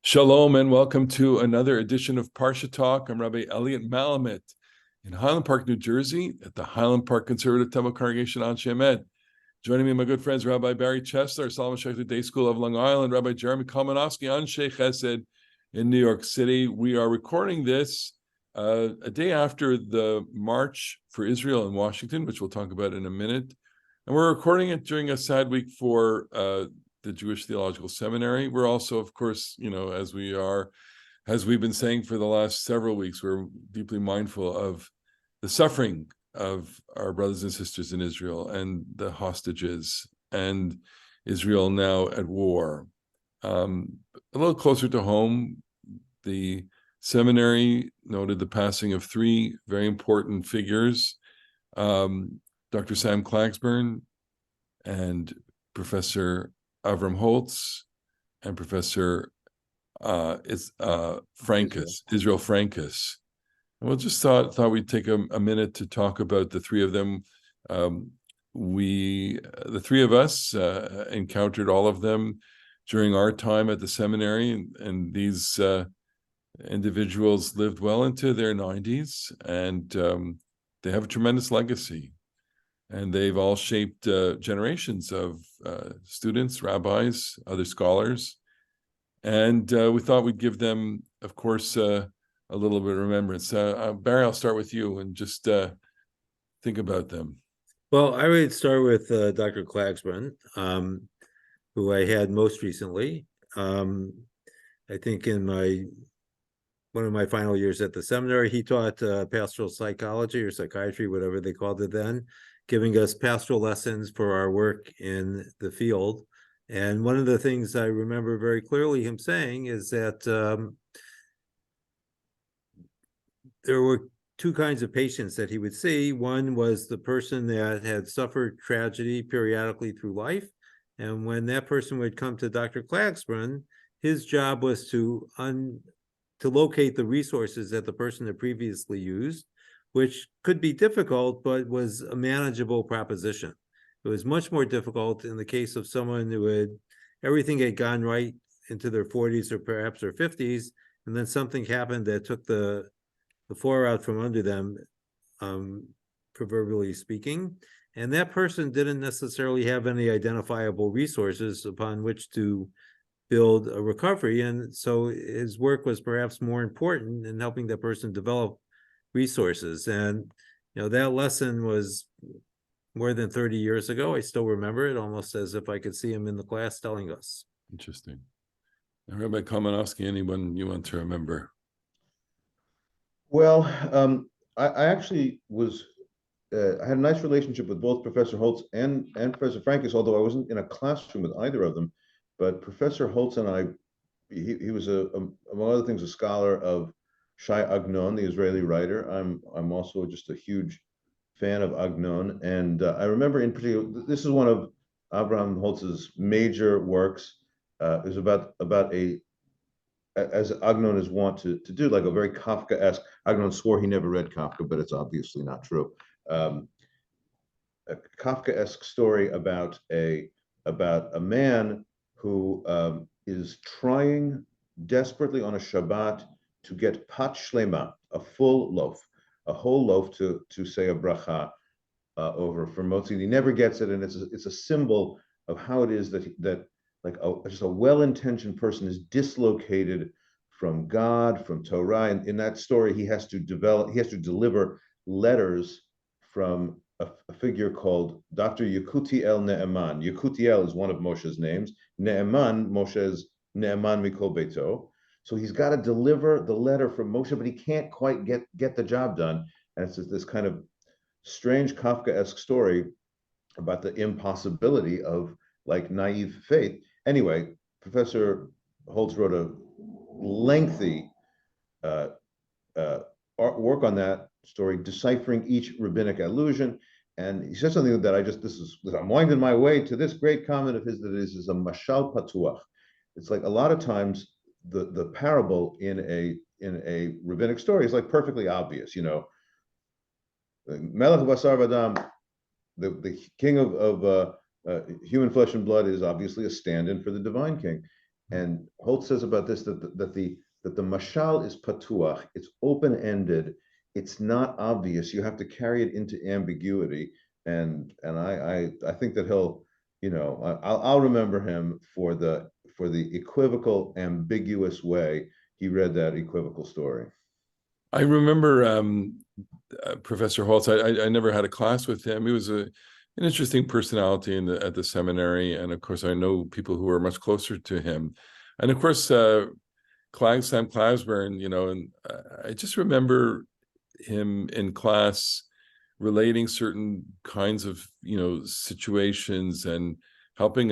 Shalom and welcome to another edition of Parsha Talk. I'm Rabbi Elliot Malamet in Highland Park, New Jersey, at the Highland Park Conservative Temple Congregation on Shemed. Joining me, my good friends, Rabbi Barry Chesler, Solomon Schechter Day School of Long Island, Rabbi Jeremy Kalmanowski on Sheikh Chesed in New York City. We are recording this a day after the March for Israel in Washington, which we'll talk about in a minute. And we're recording it during a sad week for the Jewish Theological Seminary. We're also, of course, as we've been saying for the last several weeks, we're deeply mindful of the suffering of our brothers and sisters in Israel and the hostages and Israel now at war. A little closer to home, the seminary noted the passing of three very important figures, Dr. Sam Klagsburn and Professor Avram Holtz and Professor Israel Frankus. And we'll just thought we'd take a minute to talk about the three of them. The three of us encountered all of them during our time at the seminary, and these individuals lived well into their 90s, and they have a tremendous legacy. And they've all shaped generations of students, rabbis, other scholars. And we thought we'd give them, of course, a little bit of remembrance. Barry, I'll start with you and just think about them. Well, I would start with Dr. Klagsburn, who I had most recently. I think in one of my final years at the seminary, he taught pastoral psychology or psychiatry, whatever they called it then, giving us pastoral lessons for our work in the field. And one of the things I remember very clearly him saying is that there were two kinds of patients that he would see. One was the person that had suffered tragedy periodically through life. And when that person would come to Dr. Klagsburn, his job was to locate the resources that the person had previously used, which could be difficult, but was a manageable proposition. It was much more difficult in the case of someone who everything had gone right into their 40s or perhaps their 50s, and then something happened that took the floor out from under them, proverbially speaking. And that person didn't necessarily have any identifiable resources upon which to build a recovery. And so his work was perhaps more important in helping that person develop resources. And that lesson was more than 30 years ago. I still remember it almost as if I could see him in the class telling us. Interesting. And Rabbi Kalmanowski, anyone you want to remember? Well, I actually I had a nice relationship with both Professor Holtz and Professor Frankus, although I wasn't in a classroom with either of them. But Professor Holtz and I, he was among other things, a scholar of Shai Agnon, the Israeli writer. I'm also just a huge fan of Agnon, and I remember in particular, this is one of Abraham Holtz's major works. It was about as Agnon is wont to do, like a very Kafka-esque. Agnon swore he never read Kafka, but it's obviously not true. A Kafka-esque story about a man who is trying desperately on a Shabbat to get pat shlema, a full loaf, a whole loaf to say a bracha over for motzi. He never gets it, and it's a symbol of how it is that like just a well-intentioned person is dislocated from God, from Torah. And in that story, he has to deliver letters from a figure called Dr. Yekutiel Ne'eman. Yekutiel is one of Moshe's names. Ne'eman, Moshe's Ne'eman Mikol Beito. So he's got to deliver the letter from Moshe, but he can't quite get the job done. And it's this kind of strange Kafka-esque story about the impossibility of like naive faith. Anyway, Professor Holtz wrote a lengthy work on that story, deciphering each rabbinic allusion. And he said something that I'm winding my way to this great comment of his that is a mashal patuach. It's like a lot of times the parable in a rabbinic story is like perfectly obvious, Melech Basar Vadam, the king of human flesh and blood, is obviously a stand-in for the divine king. And Holt says about this that the mashal is patuach, it's open-ended, it's not obvious. You have to carry it into ambiguity. And I think that he'll, I'll remember him for the equivocal, ambiguous way he read that equivocal story. I remember Professor Holtz. I never had a class with him. He was an interesting personality at the seminary, and of course, I know people who are much closer to him, and of course, Sam Clasburn. And I just remember him in class relating certain kinds of situations and helping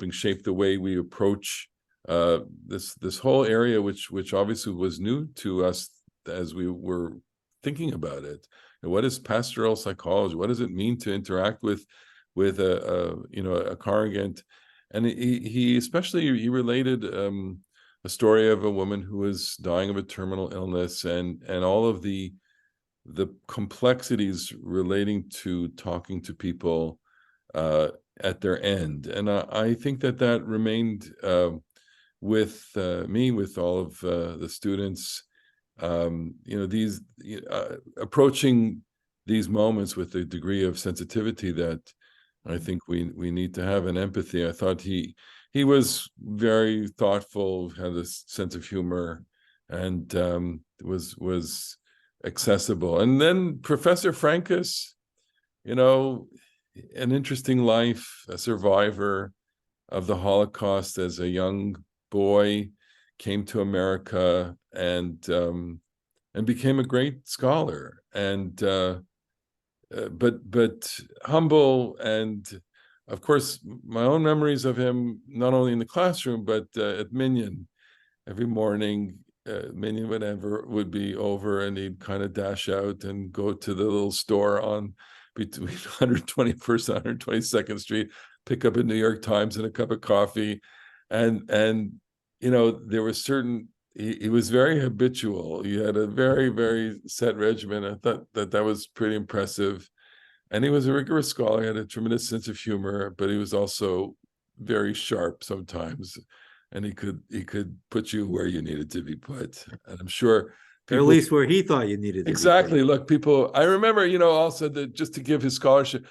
shape the way we approach this whole area, which obviously was new to us as we were thinking about it. And what is pastoral psychology? What does it mean to interact with a congregant? And he especially related a story of a woman who was dying of a terminal illness, and all of the complexities relating to talking to people at their end. And I think that remained with me, with all of the students. These approaching these moments with a degree of sensitivity that I think we need to have, an empathy. I thought he was very thoughtful, had a sense of humor, and was accessible. And then Professor Frankus, an interesting life, a survivor of the Holocaust as a young boy, came to America and became a great scholar, and but humble. And of course, my own memories of him, not only in the classroom but at Minyan. Every morning, Minyan would be over, and he'd kind of dash out and go to the little store on between 121st and 122nd Street, pick up a New York Times and a cup of coffee, and there was certain. He was very habitual. He had a very, very set regimen. I thought that was pretty impressive. And he was a rigorous scholar. He had a tremendous sense of humor, but he was also very sharp sometimes. And he could put you where you needed to be put. And I'm sure Or at least where he thought you needed to exactly. be put. Look, people, I remember, also that just to give his scholarship,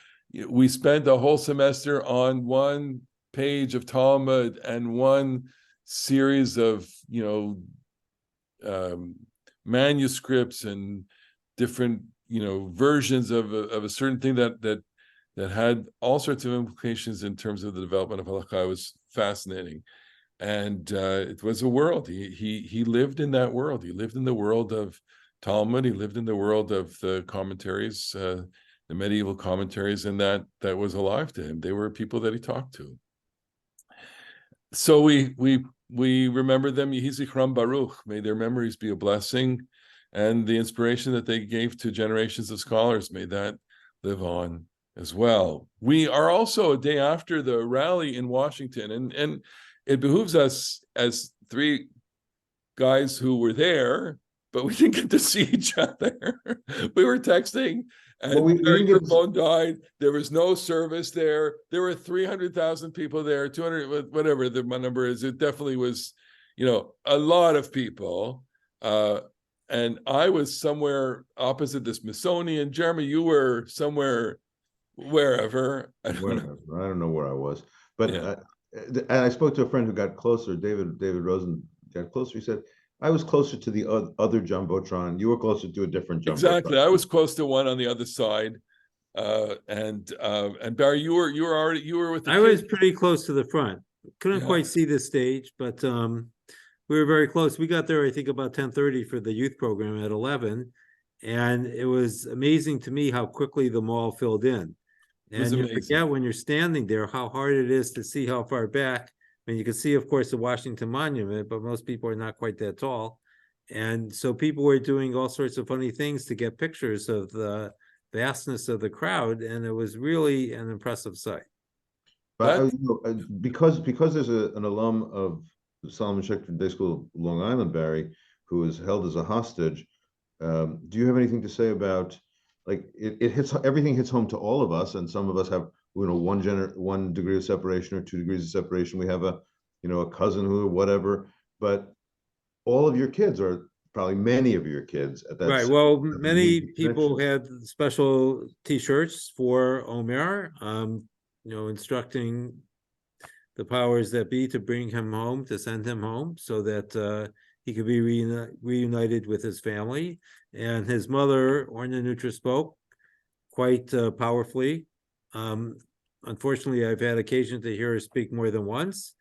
we spent a whole semester on one page of Talmud and one series of manuscripts and different versions of a certain thing that had all sorts of implications in terms of the development of halakha. It was fascinating, and it was a world. He lived in that world. He lived in the world of Talmud. He lived in the world of the commentaries, the medieval commentaries, and that was alive to him. They were people that he talked to. So we remember them. Yehi Zichram Baruch. May their memories be a blessing, and the inspiration that they gave to generations of scholars, may that live on as well. We are also a day after the rally in Washington, and it behooves us as three guys who were there, but we didn't get to see each other. We were texting, and your phone died. There was no service there. There were 300,000 people there, 200, whatever the number is. It definitely was, a lot of people. And I was somewhere opposite the Smithsonian. Jeremy, you were somewhere, wherever. I don't know where I was, but yeah. And I spoke to a friend who got closer. David Rosen got closer. He said, I was closer to the other jumbotron. You were closer to a different jumbotron. Exactly. I was close to one on the other side. And Barry, you were with the I was pretty close to the front. Couldn't quite see the stage, but we were very close. We got there, I think, about 10:30 for the youth program at 11. And it was amazing to me how quickly the mall filled in. And you forget when you're standing there how hard it is to see how far back. I mean, you can see, of course, the Washington Monument, but most people are not quite that tall. And so people were doing all sorts of funny things to get pictures of the vastness of the crowd. And it was really an impressive sight. But because there's an alum of Solomon Schechter Day School, Long Island, Barry, who is held as a hostage, do you have anything to say about, like, everything hits home to all of us, and some of us have one degree of separation or 2 degrees of separation. We have a cousin who, whatever, but all of your kids are probably many of your kids at that. Right. Well, many unique people connection. had special T-shirts for Omer, instructing the powers that be to bring him home, to send him home, so that he could be reunited with his family. And his mother, Orna Nutra, spoke quite powerfully. Unfortunately, I've had occasion to hear her speak more than once,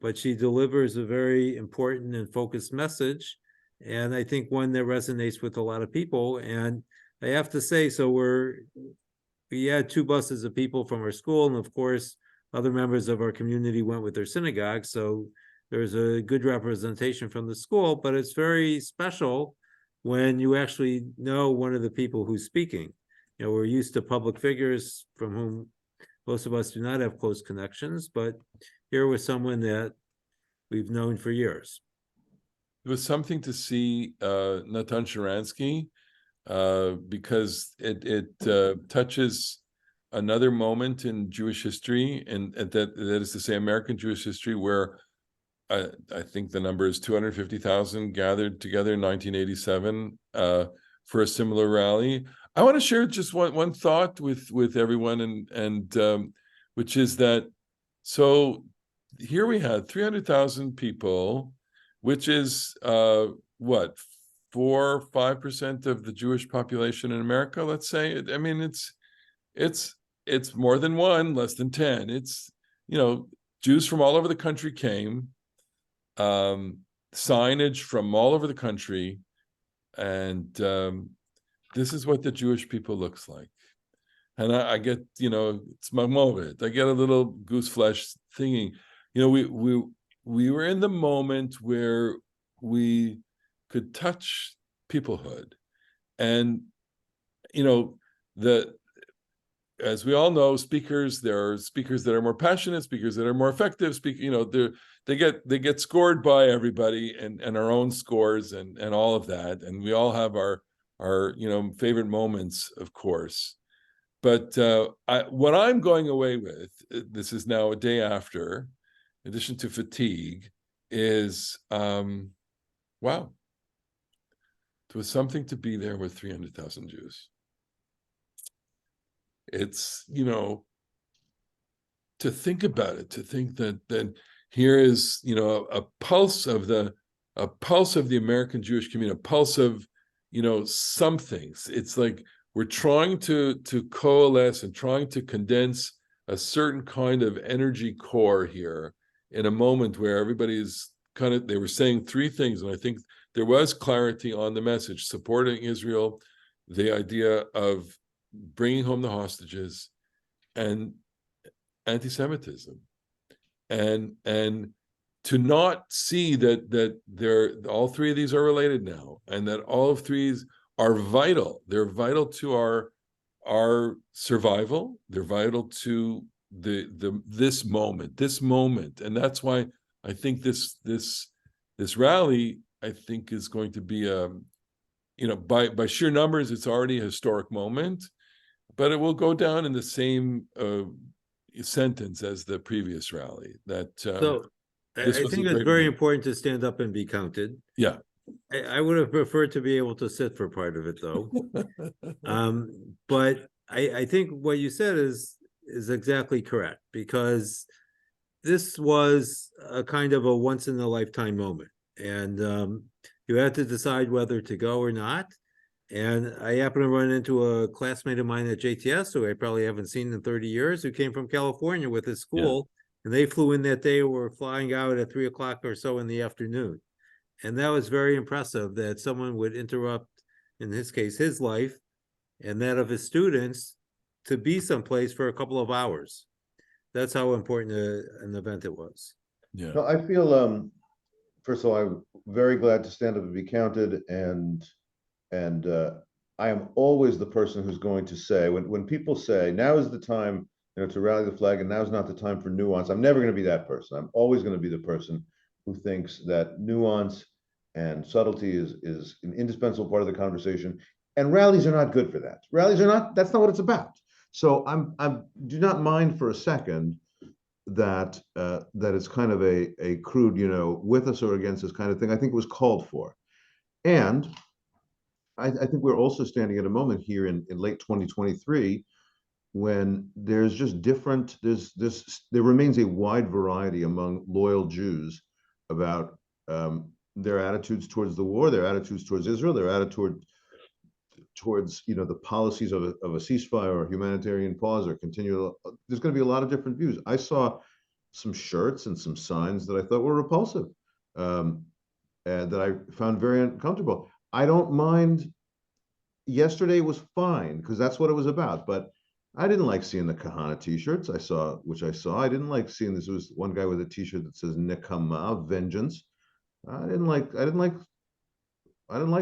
but she delivers a very important and focused message, and I think one that resonates with a lot of people. And I have to say, so we had 2 buses of people from our school, and of course, other members of our community went with their synagogue. So there's a good representation from the school, but it's very special when you actually know one of the people who's speaking. We're used to public figures from whom most of us do not have close connections, but here was someone that we've known for years. It was something to see Natan Sharansky because it touches another moment in Jewish history, and that is to say, American Jewish history, where I think the number is 250,000 gathered together in 1987 for a similar rally. I want to share just one thought with everyone, and which is that, so here we had 300,000 people, which is what, 4 or 5% of the Jewish population in America, let's say. I mean, it's more than 1, less than 10. It's, Jews from all over the country came, signage from all over the country, and this is what the Jewish people looks like. And I get, it's my moment. I get a little goose flesh thinking, we were in the moment where we could touch peoplehood. And, as we all know, there are speakers that are more passionate, speakers that are more effective, they get scored by everybody, and our own scores and all of that. And we all have our favorite moments, of course. But what I'm going away with, this is now a day after, in addition to fatigue, is wow. It was something to be there with 300,000 Jews. It's, to think about it, to think that here is, a pulse of the American Jewish community, a pulse of, some things. It's like we're trying to coalesce and trying to condense a certain kind of energy core here in a moment where everybody's they were saying 3 things, and I think there was clarity on the message: supporting Israel, the idea of bringing home the hostages, and anti-Semitism, and to not see that all 3 of these are related now, and that all of 3 are vital. They're vital to our survival. They're vital to this moment, and that's why I think this rally, I think, is going to be by sheer numbers, it's already a historic moment, but it will go down in the same sentence as the previous rally. That So I think it's very important to stand up and be counted. Yeah. I would have preferred to be able to sit for part of it, though. But I think what you said is exactly correct, because this was a kind of a once in a lifetime moment, and you had to decide whether to go or not. And I happened to run into a classmate of mine at JTS, who I probably haven't seen in 30 years, who came from California with his school, and they flew in that day, were flying out at 3 o'clock or so in the afternoon. And that was very impressive, that someone would interrupt, in his case, his life and that of his students, to be someplace for a couple of hours. That's how important an event it was. Yeah. No, I feel, first of all, I'm very glad to stand up and be counted, and I am always the person who's going to say, when people say now is the time, to rally the flag, and now's not the time for nuance, I'm never going to be that person. I'm always going to be the person who thinks that nuance and subtlety is an indispensable part of the conversation, and rallies are not good for that. Rallies are not, that's not what it's about. So I do not mind for a second that it's kind of a crude, with us or against us kind of thing. I think it was called for. And I think we're also standing at a moment here in late 2023 when there's just there remains a wide variety among loyal Jews about their attitudes towards the war, their attitudes towards Israel, their attitude towards the policies of a ceasefire or humanitarian pause or continue. There's going to be a lot of different views. I saw some shirts and some signs that I thought were repulsive, and that I found very uncomfortable. I don't mind. Yesterday was fine because that's what it was about, but I didn't like seeing the Kahana t-shirts which I saw. I didn't like seeing this. There was one guy with a t-shirt that says Nekama, vengeance. I didn't like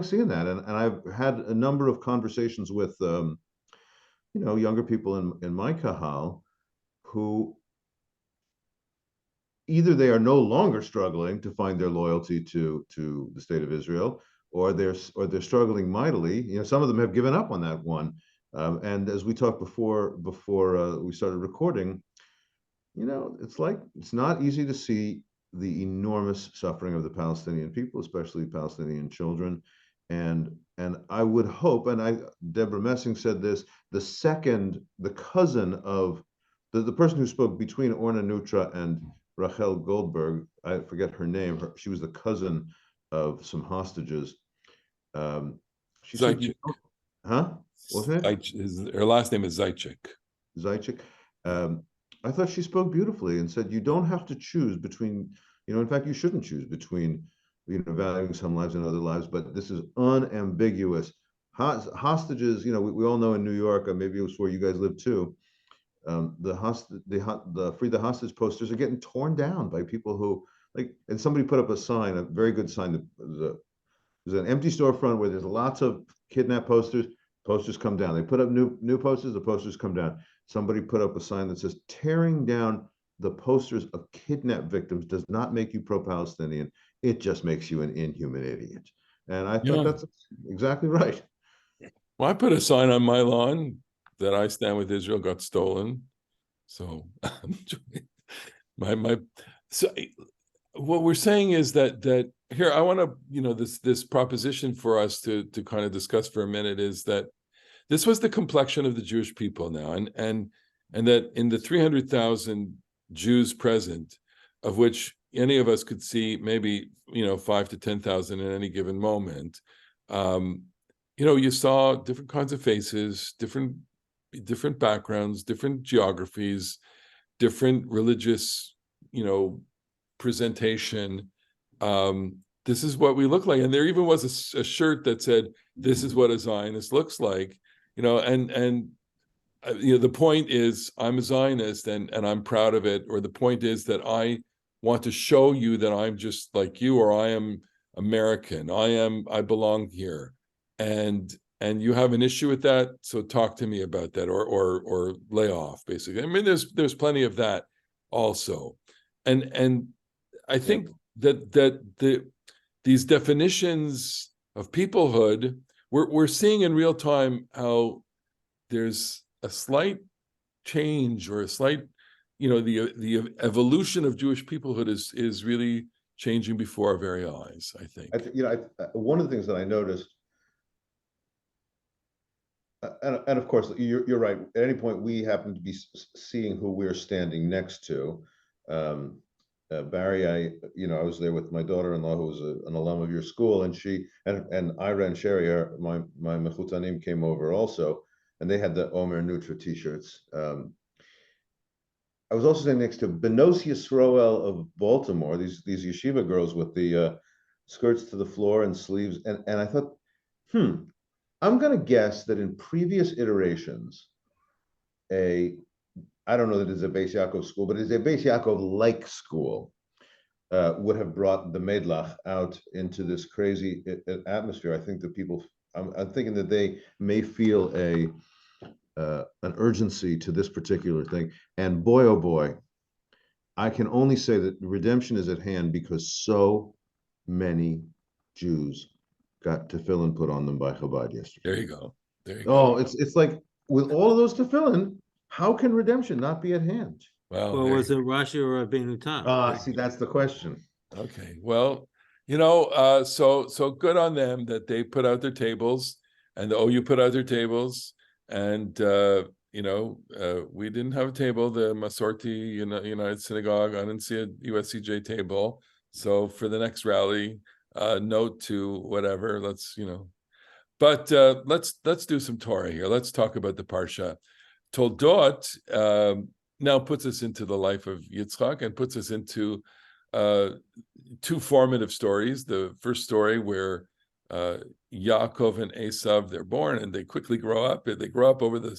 seeing that. And I've had a number of conversations with younger people in my kahal who either they are no longer struggling to find their loyalty to the state of Israel, or they're struggling mightily. Some of them have given up on that one. And as we talked before we started recording, it's not easy to see the enormous suffering of the Palestinian people, especially Palestinian children. And I would hope, and Deborah Messing said this, the cousin of the person who spoke between Orna Nutra and Rachel Goldberg, I forget her name. She was the cousin of some hostages. She said, huh? Wasn't it? Her last name is Zaychik. Zaychik. I thought she spoke beautifully and said, you don't have to choose between, in fact, you shouldn't choose between, valuing some lives and other lives, but this is unambiguous. Hostages, we all know in New York, or maybe it was where you guys live too, the Free the Hostage posters are getting torn down by people who, and somebody put up a sign, a very good sign. There's an empty storefront where there's lots of kidnap posters. Posters come down. They put up new posters. The posters come down. Somebody put up a sign that says, tearing down the posters of kidnap victims does not make you pro-Palestinian. It just makes you an inhuman idiot. And I thought that's exactly right. Well, I put a sign on my lawn that I stand with Israel got stolen. So so what we're saying is that here, I want to, this proposition for us to kind of discuss for a minute is that this was the complexion of the Jewish people now, and that in the 300,000 Jews present, of which any of us could see maybe 5 to 10,000 at any given moment, you saw different kinds of faces, different backgrounds, different geographies, different religious, presentation. This is what we look like, and there even was a shirt that said, "This is what a Zionist looks like." The point is, I'm a Zionist and I'm proud of it, or the point is that I want to show you that I'm just like you, or I am American. I belong here, and you have an issue with that, so talk to me about that, or lay off, basically. I mean, there's plenty of that also, and I think that these definitions of peoplehood, we're seeing in real time how there's a slight change, or a slight, the evolution of Jewish peoplehood is really changing before our very eyes, I think. One of the things that I noticed, and of course, you're right. At any point, we happen to be seeing who we're standing next to. Barry, I was there with my daughter-in-law, who was an alum of your school, and she and Ira and Sherry, my mechutanim, came over also, and they had the Omer Nutra t-shirts. I was also standing next to Benos Yisroel of Baltimore, these yeshiva girls with the skirts to the floor and sleeves, and I thought, I'm going to guess that in previous iterations, I don't know that it's a Beis Yaakov school, but it's a Beis Yaakov-like school, would have brought the Medlach out into this crazy atmosphere. I think that people, I'm thinking that they may feel an urgency to this particular thing. And boy, oh boy, I can only say that redemption is at hand because so many Jews got tefillin put on them by Chabad yesterday. There you go. It's like, with all of those tefillin, how can redemption not be at hand? Well, Or there was it Rashi or Rabbeinu Tam? See, that's the question. Okay. Well, so good on them that they put out their tables, and the OU put out their tables, and we didn't have a table. The Masorti United Synagogue, I didn't see a USCJ table. So for the next rally, note to whatever. But let's do some Torah here. Let's talk about the Parsha. Toldot now puts us into the life of Yitzchak and puts us into two formative stories. The first story where Yaakov and Esav, they're born and they quickly grow up. They grow up over the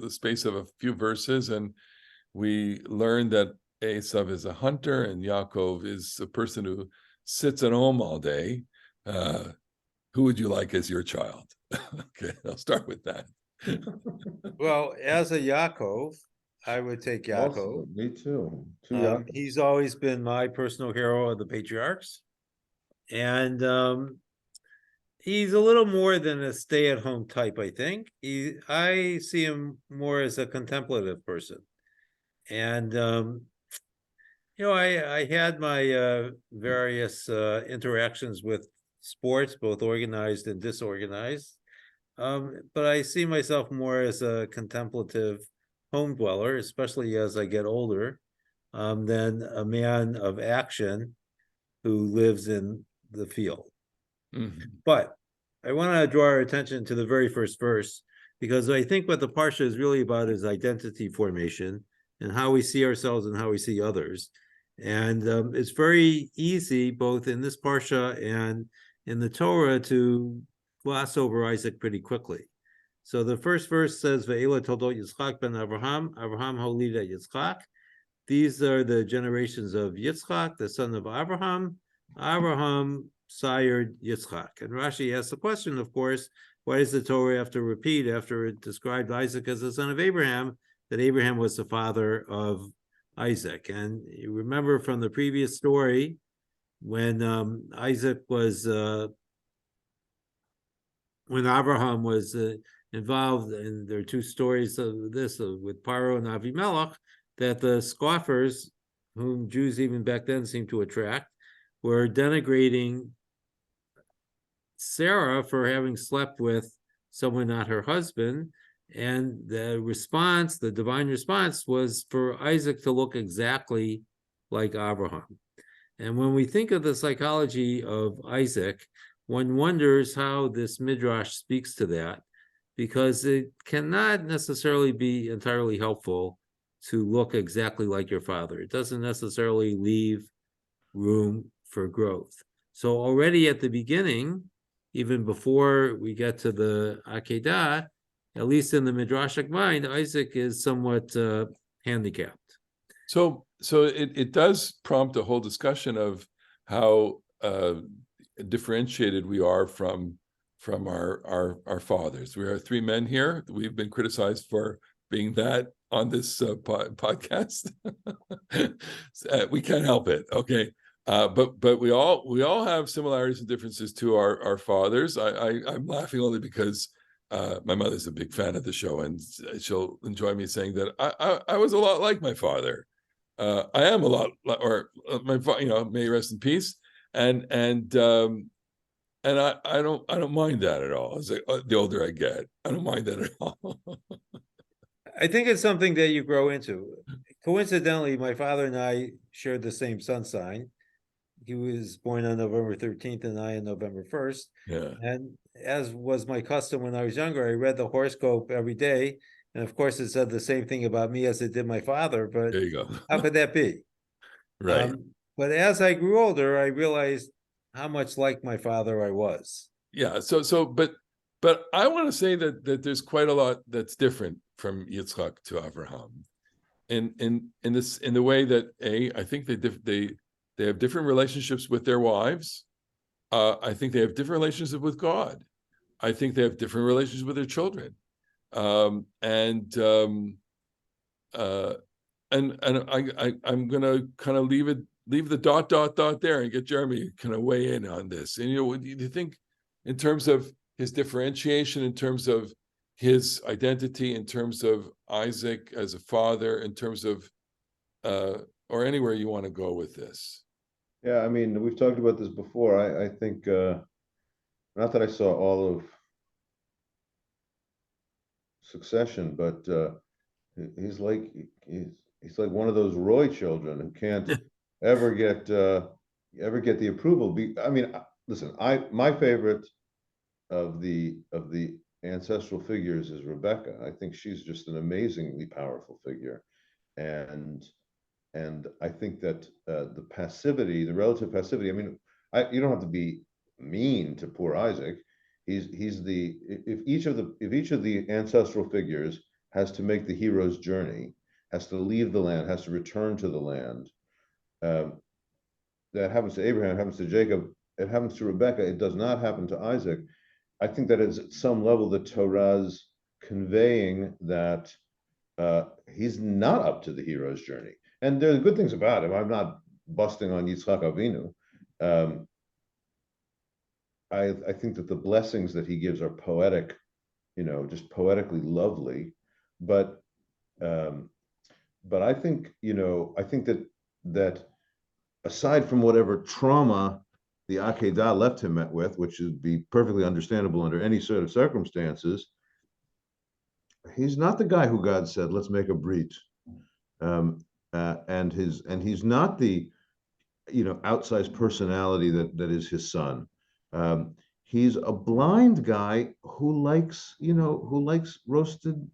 space of a few verses, and we learn that Esav is a hunter and Yaakov is a person who sits at home all day. Who would you like as your child? Okay, I'll start with that. Well, as a Yaakov, I would take Yaakov. Also, me too. He's always been my personal hero of the patriarchs. And he's a little more than a stay-at-home type, I think. I see him more as a contemplative person. And I had my various interactions with sports, both organized and disorganized. But I see myself more as a contemplative home dweller, especially as I get older, than a man of action who lives in the field. Mm-hmm. But I want to draw our attention to the very first verse, because I think what the Parsha is really about is identity formation and how we see ourselves and how we see others. And it's very easy, both in this Parsha and in the Torah, to gloss over Isaac pretty quickly. So the first verse says, Ve'ela Toldot Yitzchak ben Avraham, Avraham holida Yitzchak. These are the generations of Yitzchak, the son of Abraham. Abraham sired Yitzchak. And Rashi asks the question, of course, why does the Torah have to repeat after it described Isaac as the son of Abraham, that Abraham was the father of Isaac? And you remember from the previous story, when Isaac was, when Abraham was involved, and there are two stories of this with Paro and Avimelech, that the scoffers, whom Jews even back then seemed to attract, were denigrating Sarah for having slept with someone not her husband. And the response, the divine response, was for Isaac to look exactly like Abraham. And when we think of the psychology of Isaac, one wonders how this midrash speaks to that, because it cannot necessarily be entirely helpful to look exactly like your father. It doesn't necessarily leave room for growth. So already at the beginning, even before we get to the Akedah, at least in the midrashic mind, Isaac is somewhat handicapped. So it does prompt a whole discussion of how differentiated we are from our fathers. We are three men here. We've been criticized for being that on this podcast. We can't help it. Okay. But we all have similarities and differences to our fathers. I'm laughing only because my mother's a big fan of the show, and she'll enjoy me saying that I was a lot like my father. I am a lot, or my may he rest in peace. And I don't mind that at all. As the older I get, I don't mind that at all. I think it's something that you grow into. Coincidentally, my father and I shared the same sun sign. He was born on November 13th and I on November 1st. Yeah. And as was my custom when I was younger, I read the horoscope every day. And of course, it said the same thing about me as it did my father. But There you go. how could that be? Right. But as I grew older, I realized how much like my father I was. Yeah. But I want to say that there's quite a lot that's different from Yitzchak to Abraham, in the way that I think they have different relationships with their wives. I think they have different relationships with God. I think they have different relationships with their children. I'm gonna kind of leave the dot there and get Jeremy kind of weigh in on this. And you think in terms of his differentiation, in terms of his identity, in terms of Isaac as a father, in terms of or anywhere you want to go with this. Yeah, I mean, we've talked about this before. I think not that I saw all of Succession, but he's like he's like one of those Roy children who can't ever get the approval. I mean, listen, my favorite of the ancestral figures is Rebecca. I think she's just an amazingly powerful figure, and I think that the passivity, the relative passivity. I mean, you don't have to be mean to poor Isaac. He's the if each of the ancestral figures has to make the hero's journey, has to leave the land, has to return to the land. Um, that happens to Abraham, happens to Jacob, it happens to Rebecca. It does not happen to Isaac. I think that is at some level the Torah's conveying that he's not up to the hero's journey. And there are good things about him. I'm not busting on Yitzchak Avinu. I think that the blessings that he gives are poetic, just poetically lovely. But I think, I think that aside from whatever trauma the Akedah left him with, which would be perfectly understandable under any sort of circumstances, he's not the guy who God said, let's make a brit. And he's not the outsized personality that is his son. He's a blind guy who likes roasted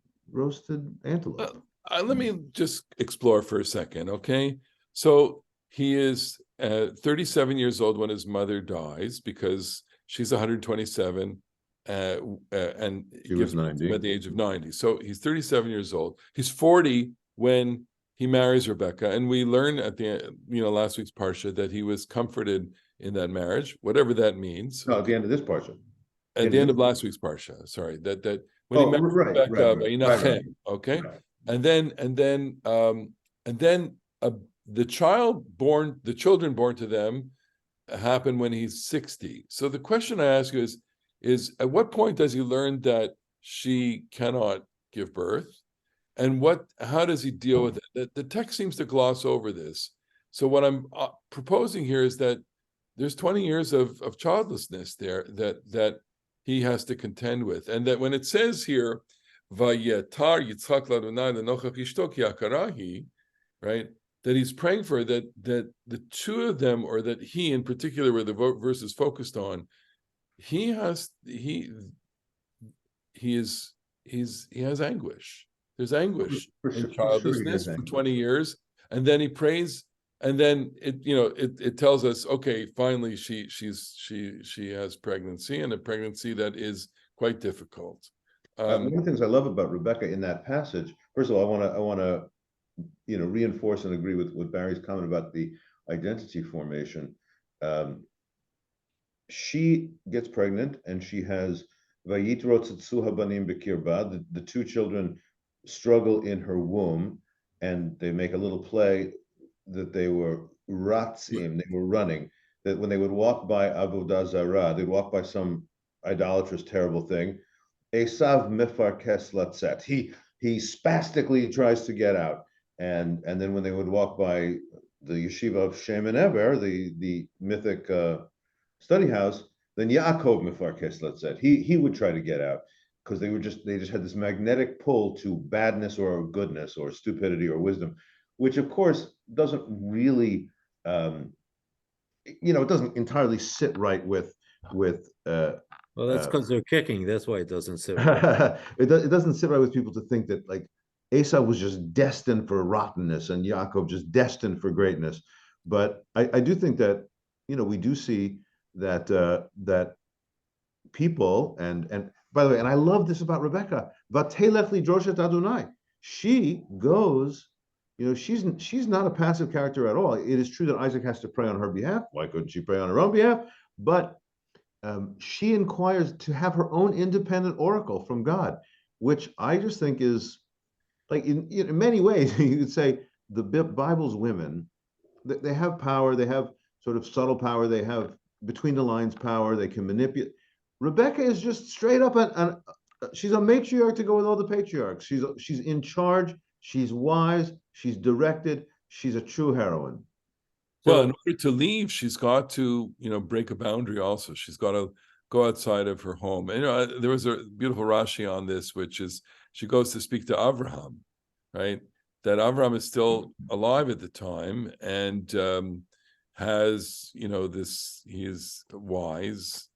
antelope. Let me just explore for a second, okay? So he is 37 years old when his mother dies because she's 127 and he was 90 at the age of 90. So he's 37 years old. He's 40 when he marries Rebecca, and we learn at the last week's parsha that he was comforted in that marriage, whatever that means. No, at the end of this parsha. At the end of last week's parsha, sorry, that when he married Rebecca, right. Okay, Right. and then the children born to them happen when he's 60. So the question I ask you is at what point does he learn that she cannot give birth? And how does he deal with it? The text seems to gloss over this. So what I'm proposing here is that there's 20 years of childlessness there that he has to contend with. And that when it says here, Vayetar Yitzchak Ladonai lenochach ishto ki akarahi, right? That he's praying for that the two of them, or that he in particular, where the verse is focused on, he has anguish. There's anguish in childlessness for 20 years, and then he prays, and then it tells us, okay, finally she has pregnancy, and a pregnancy that is quite difficult. One of the things I love about Rebecca in that passage, first of all, I want to reinforce and agree with Barry's comment about the identity formation. She gets pregnant, and she has Vayitro tzitzu habanim b'kirba. The two children struggle in her womb, and they make a little play that they were ratzim, they were running, that when they would walk by avodah zarah, they'd walk by some idolatrous terrible thing. Esav mefarkes latzet. He spastically tries to get out, and then when they would walk by the yeshiva of Shem and Eber, the mythic study house, then Yaakov mefarkes latzet. He would try to get out, because they just had this magnetic pull to badness or goodness or stupidity or wisdom, which of course doesn't really, it doesn't entirely sit right with. Well, that's because they're kicking. That's why it doesn't sit right. It doesn't sit right with people to think that like Esau was just destined for rottenness and Yaakov just destined for greatness. But I do think that we do see that that people and by the way, and I love this about Rebecca, Vatelech lidroshet Adonai. She goes, she's not a passive character at all. It is true that Isaac has to pray on her behalf. Why couldn't she pray on her own behalf? But she inquires to have her own independent oracle from God, which I just think is like in many ways you could say the Bible's women, they have power, they have sort of subtle power, they have between the lines power, they can manipulate. Rebecca is just straight up she's a matriarch to go with all the patriarchs. She's in charge, she's wise, she's directed, she's a true heroine. Well, So in order to leave, she's got to, break a boundary also. She's got to go outside of her home. And, there was a beautiful Rashi on this, which is she goes to speak to Avraham, right? That Avraham is still alive at the time and has, he is wise.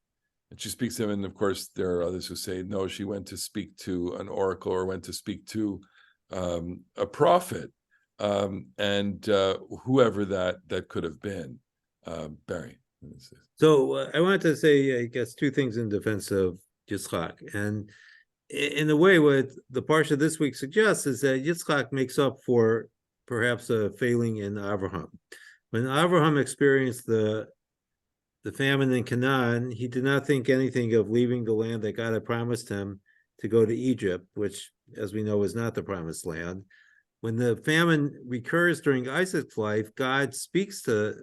And she speaks to him. And of course, there are others who say, no, she went to speak to an oracle or went to speak to a prophet. And whoever that could have been, Barry. So I wanted to say, I guess, two things in defense of Yitzchak. And in a way, what the Parsha this week suggests is that Yitzchak makes up for perhaps a failing in Abraham. When Abraham experienced the famine in Canaan, he did not think anything of leaving the land that God had promised him to go to Egypt, which, as we know, is not the promised land. When the famine recurs during Isaac's life, God speaks to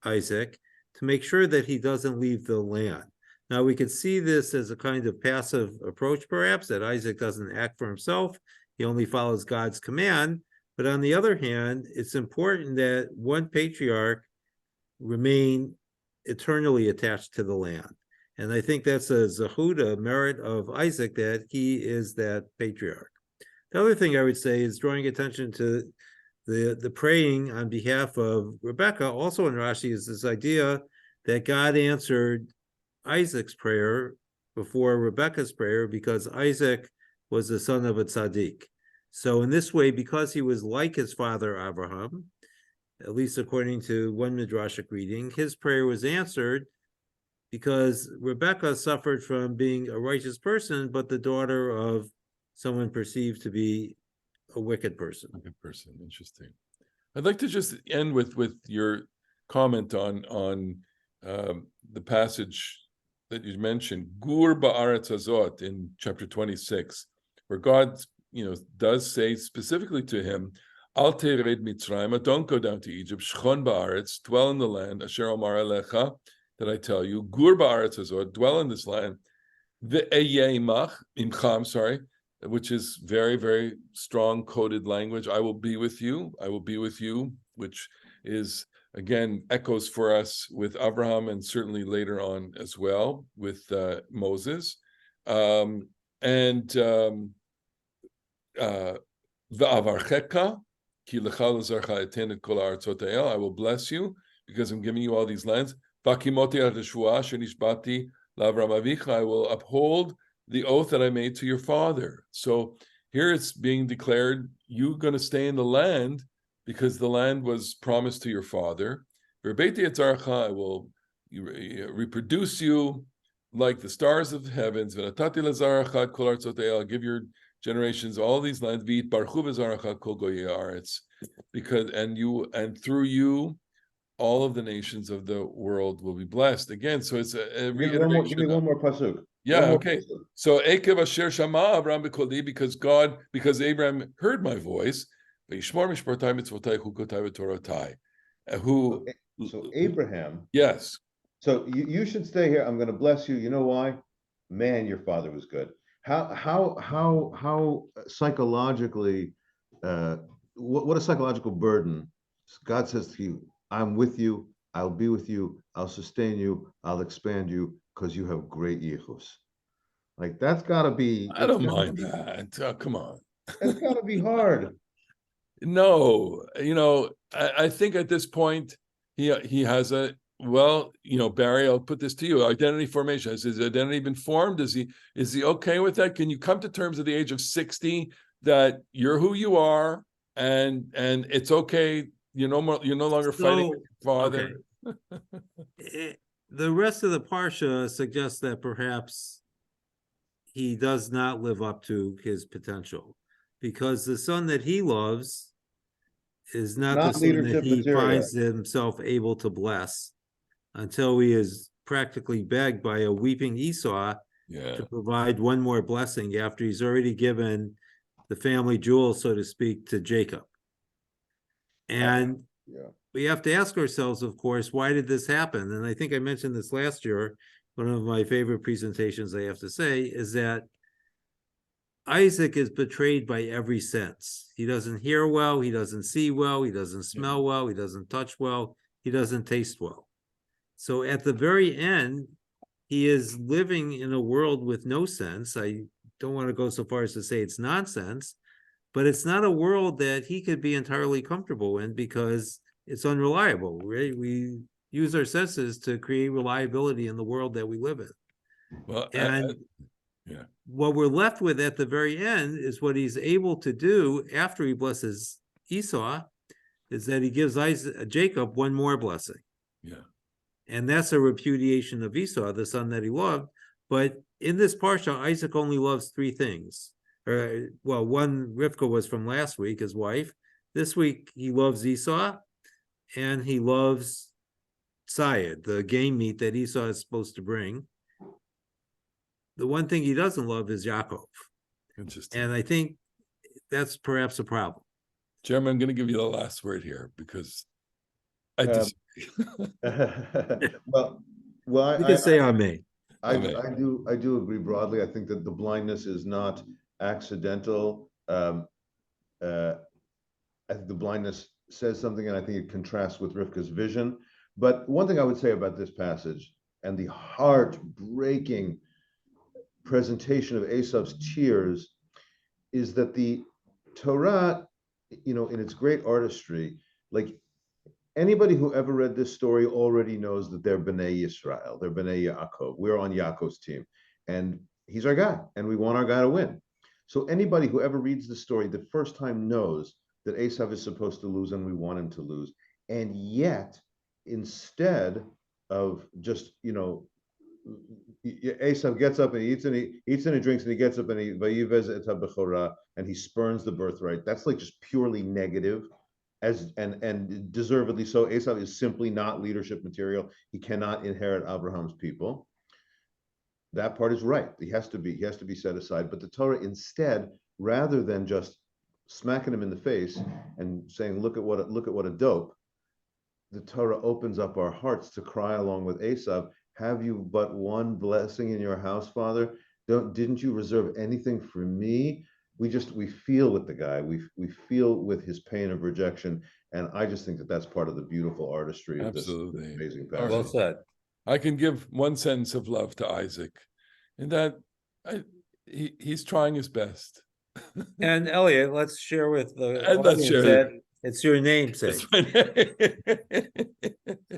Isaac to make sure that he doesn't leave the land. Now, we could see this as a kind of passive approach, perhaps, that Isaac doesn't act for himself. He only follows God's command. But on the other hand, it's important that one patriarch remain eternally attached to the land. And I think that's a zechut, a merit of Isaac, that he is that patriarch. The other thing I would say is drawing attention to the praying on behalf of Rebecca, also in Rashi, is this idea that God answered Isaac's prayer before Rebecca's prayer because Isaac was the son of a tzaddik. So in this way, because he was like his father Abraham, at least according to one midrashic reading, his prayer was answered because Rebecca suffered from being a righteous person, but the daughter of someone perceived to be a wicked person. Wicked person, interesting. I'd like to just end with your comment on the passage that you mentioned, Gur ba'aretz hazot, in chapter 26, where God, does say specifically to him, Al tered Mitzrayim, don't go down to Egypt, shchon ba'aretz, dwell in the land, asher omar alecha, that I tell you, Gur ba'aretz hazot, dwell in this land, ve'eyeh imach, imcha, I'm sorry, which is very, very strong coded language. I will be with you, which is, again, echoes for us with Abraham and certainly later on as well with Moses. V'avarcheka, ki lecha l'zarcha eten et kol ha'artzot ha'el, I will bless you because I'm giving you all these lands. V'akimoti ad hashvuah shenishbati l'Avraham avicha, I will uphold the oath that I made to your father. So here it's being declared, you're going to stay in the land because the land was promised to your father. I will reproduce you like the stars of the heavens. I'll give your generations all these lands. Because and through you, all of the nations of the world will be blessed. Again, so it's a reiteration. Give me one more pasuk. Yeah, okay. So Ekev Asher Shama Abraham B'Koli, because Abraham heard my voice, V'yishmor Mishpartai Mitzvotai Chukotai V'Torotai. So Abraham. Yes. So you should stay here. I'm going to bless you. You know why? Man, your father was good. How psychologically, what a psychological burden. God says to you, I'm with you. I'll be with you. I'll sustain you. I'll expand you because you have great yichus. Like that's got to be. I don't mind that. Come on. That's got to be hard. No, I think at this point he has a, well, Barry, I'll put this to you. Identity formation. Has his identity been formed? Is he okay with that? Can you come to terms at the age of 60 that you're who you are and it's okay? You're no longer fighting your father. Okay. The rest of the Parsha suggests that perhaps he does not live up to his potential because the son that he loves is not the son that he finds himself able to bless until he is practically begged by a weeping Esau to provide one more blessing after he's already given the family jewel, so to speak, to Jacob. And we have to ask ourselves, of course, why did this happen? And I think I mentioned this last year. One of my favorite presentations, I have to say, is that Isaac is betrayed by every sense. He doesn't hear well, he doesn't see well, he doesn't smell well, he doesn't touch well, he doesn't taste well. So at the very end, he is living in a world with no sense. I don't want to go so far as to say it's nonsense, but it's not a world that he could be entirely comfortable in because it's unreliable, right? We use our senses to create reliability in the world that we live in. Well, And yeah. what we're left with at the very end is what he's able to do after he blesses Esau, is that he gives Jacob one more blessing. Yeah. And that's a repudiation of Esau, the son that he loved. But in this parsha, Isaac only loves three things. Well, one, Rivka, was from last week, his wife. This week, he loves Esau, and he loves Sayed, the game meat that Esau is supposed to bring. The one thing he doesn't love is Yaakov. Interesting. And I think that's perhaps a problem. Jeremy, I'm going to give you the last word here because I disagree. well, You can say amen. I do agree broadly. I think that the blindness is not accidental. I think the blindness says something, and I think it contrasts with Rivka's vision. But one thing I would say about this passage and the heartbreaking presentation of Esav's tears is that the Torah, you know, in its great artistry, like anybody who ever read this story already knows that they're B'nai Yisrael, they're B'nai Yaakov. We're on Yaakov's team, and he's our guy, and we want our guy to win. So anybody who ever reads the story the first time knows that Esav is supposed to lose, and we want him to lose. And yet, instead of just, you know, Esav gets up and he eats and he drinks and he gets up and he spurns the birthright. That's like just purely negative, and deservedly so. Esav is simply not leadership material. He cannot inherit Abraham's people. That part is right. He has to be set aside. But the Torah instead, rather than just smacking him in the face and saying, look at what a dope, the Torah opens up our hearts to cry along with Esav. Have you but one blessing in your house, Father? Didn't you reserve anything for me? We feel with the guy. We feel with his pain of rejection, and I just think that that's part of the beautiful artistry of this amazing passage. Well said. I can give one sentence of love to Isaac, and that he's trying his best. And Elliot, let's share with the And let's audience share that it's your namesake.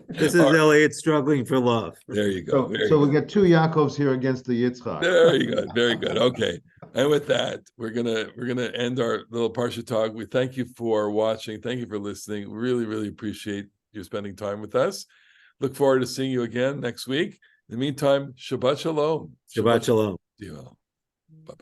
This is All right. Elliot struggling for love. There you go. So we get two Yaakovs here against the Yitzchak. Very good. Very good. Okay. And with that, we're gonna end our little Parsha talk. We thank you for watching. Thank you for listening. Really, really appreciate you spending time with us. Look forward to seeing you again next week. In the meantime, Shabbat Shalom. Shabbat Shalom. See you all.